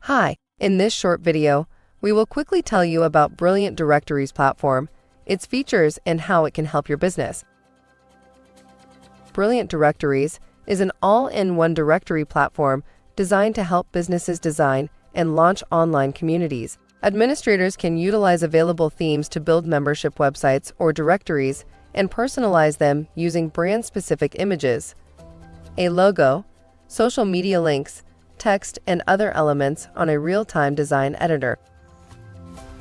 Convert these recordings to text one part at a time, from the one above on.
Hi, in this short video, we will quickly tell you about Brilliant Directories platform, its features, and how it can help your business. Brilliant Directories is an all-in-one directory platform designed to help businesses design and launch online communities. Administrators can utilize available themes to build membership websites or directories and personalize them using brand-specific images, a logo, social media links, text, and other elements on a real-time design editor.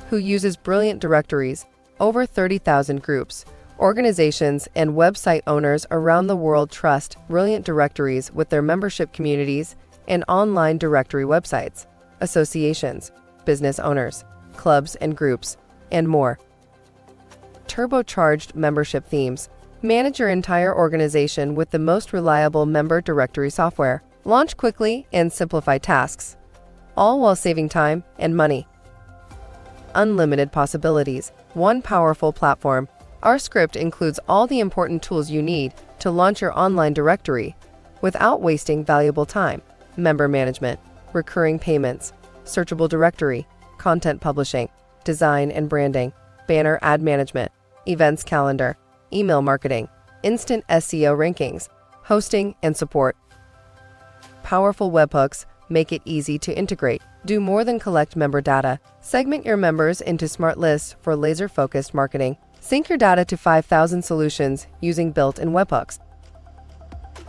Who uses Brilliant Directories? Over 30,000 groups, organizations, and website owners around the world trust Brilliant Directories with their membership communities and online directory websites, associations, business owners, clubs and groups, and more. Turbocharged membership themes. Manage your entire organization with the most reliable member directory software. Launch quickly and simplify tasks, all while saving time and money. Unlimited possibilities. One powerful platform. Our script includes all the important tools you need to launch your online directory without wasting valuable time. Member management, recurring payments, searchable directory, content publishing, design and branding, banner ad management, events calendar, email marketing, instant SEO rankings, hosting and support. Powerful webhooks make it easy to integrate. Do more than collect member data. Segment your members into smart lists for laser-focused marketing. Sync your data to 5,000 solutions using built-in webhooks.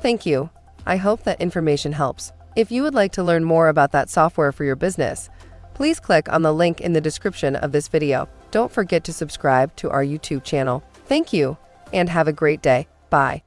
Thank you. I hope that information helps. If you would like to learn more about that software for your business, please click on the link in the description of this video. Don't forget to subscribe to our YouTube channel. Thank you, and have a great day. Bye.